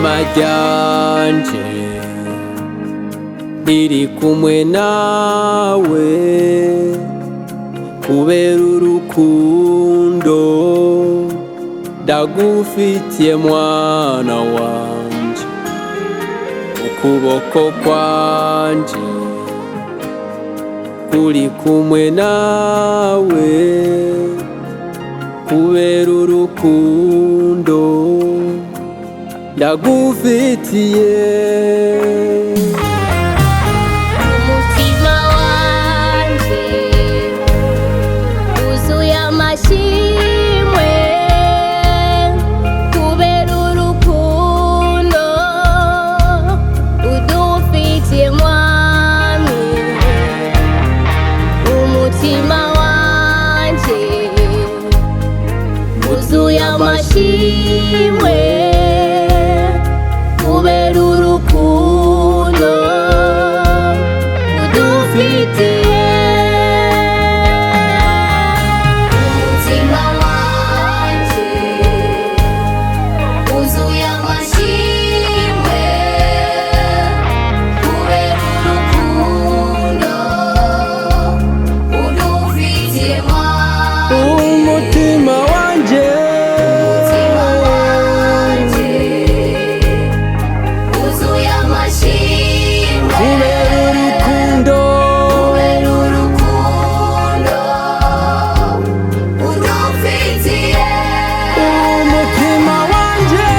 ishema ryanje riri kumwe nawe, kubera urukundo ndagufitiye mwana wanje. Ukuboko kwanje kuri kumwe nawe, kubera urukundo ndagufitiye. Umutima wanje wuzuye amashimwe, kubera urukundo udufitiye mwami. Umutima wanje wuzuye amashimwe, kubera urukundo udufitiye. Umutima wanje wuzuye amashimwe, kubera urukundo udufitiye mwami. Umutima wanje wuzuye amashimwe, kubera urukundo udufitiye. umutima wanje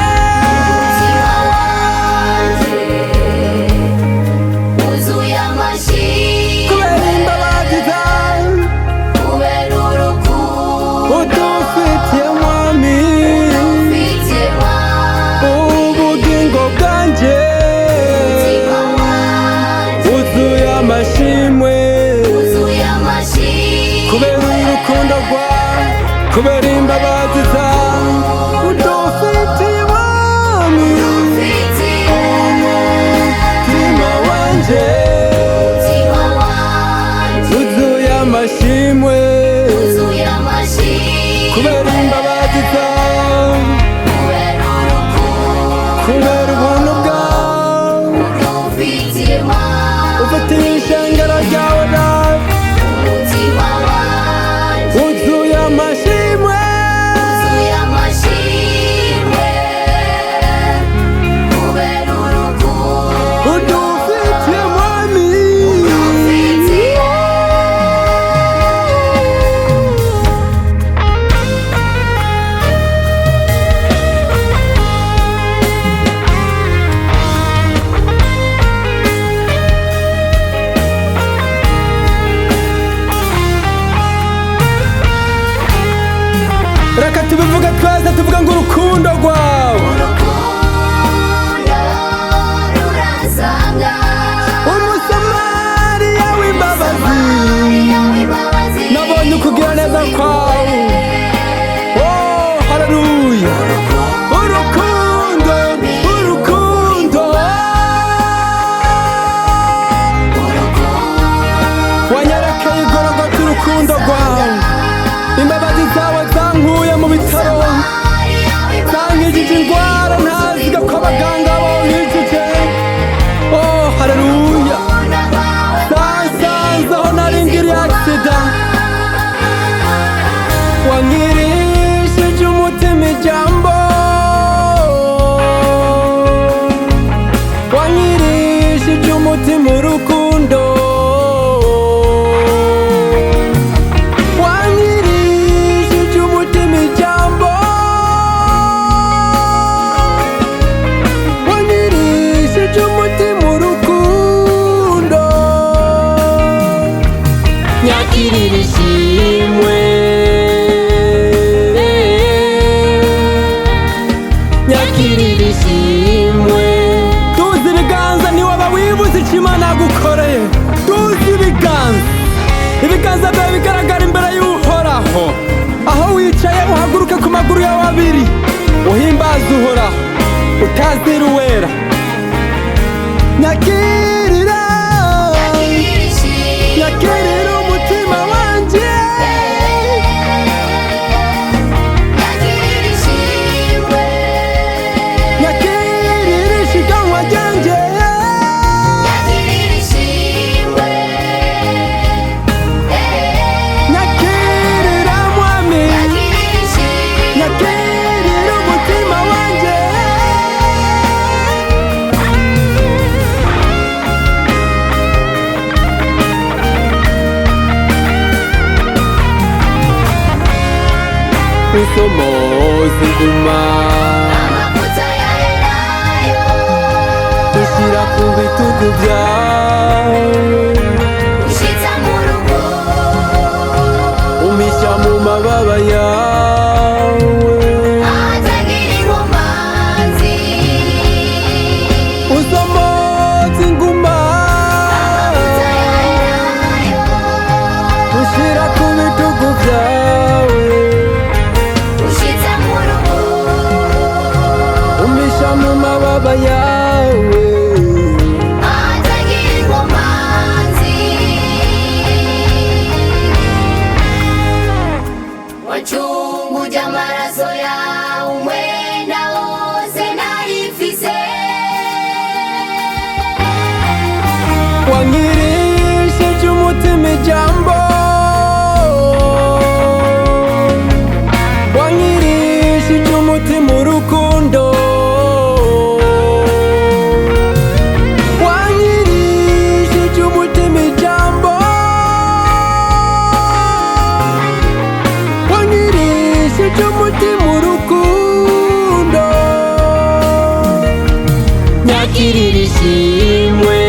wuzuye amashimwe, kubera imbabazi zawe kubera urukundo udufitiye mwami. udufitiye mwami. Ubugingo bwanje Umutima wanje wuzuye amashimwe, wuzuye amashimwe, kubera urukundo rwawe, kubera imbabazi zawe udufitiye mwami. udufitiye. Umutima wanje Umutima wanje wuzuye amashimwe, wuzuye amashimwe, kubera imbabazi zawe, kubera urukundo kubera ubuntu bwawe udufitiye mwami. ufitiye ishengero ryawe nawe. Umutima wanje Wuzuye amashimwe, wuzuye amashimwe, kubera urukundo udufitiye mwami. udufitiye. Reka tubivuge twese, tuvuga ngo urukundo rwawe. Urukundo rurasanga, Umusamariya w'imbabazi, w'imbabazi nabonye ukugira neza kwawe. Oh, haleluya. Urukundo, urukundo wanyerekeye igorogota, urukundo rwawe. Imbabazi zawe zankuye mu bitaro, zankijije indwara ntaziga ko abaganga bonkijije. Oh, haleluya. Zansanze aho nari ngiriye agisida, wankirishije umutima ijambo, wankirishije umutima urukundo, wankirishije umutima ijambo, wankirishije umutima urukundo. Nyakirira ishimwe, nyakirira ishimwe. Tuzi ibiganza ni wowe wibuze icyo Imana yagukoreye. Tuzi ibiganza, ibiganza byawe bigaragara imbere y'Uhoraho. Aho wicaye uhaguruke ku maguru yawe abiri, uhimbaze Uhoraho, utazira uwera. Nyakirira, nyakirira umutima wanje. Nyakirira ishimwe, Nyakirira usomoza inguma amavuta ya elayo ushira ku bitugu byawe ushitsa mu rugo umisha mu mababa yawe ahatagira inkomanzi usomoza inguma amavuta ya elayo ushira ku bitugu byawe ushitsa mu rugo umisha mu mababa yawe ahatagira inkomanzi wacunguje amaraso yawe umwenda wose narifise wangirishije umutima ijambo wangirishije umutima urukundo wangirishije umutima ijambo wangirishije umutima urukundo nyakirira ishimwe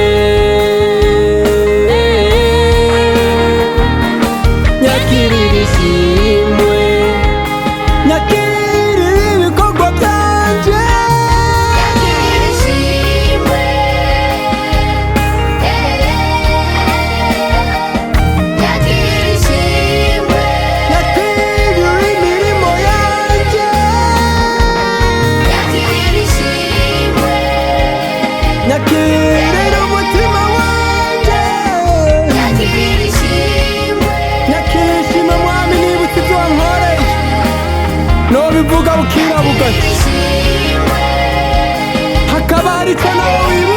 nyakirira ishimwe nyakirira ibikorwa byanje yakirira ishimwe yakirira ishimwe nyakirira imirimo yanje yakirira ishimwe nyakirira umutima wanje yakirira ishimwe nyakirira ishimwe mwami nibutse ibyo wankoreye nobivuga bukira bugati ishimwe hakaba hari icyo nawe wibuka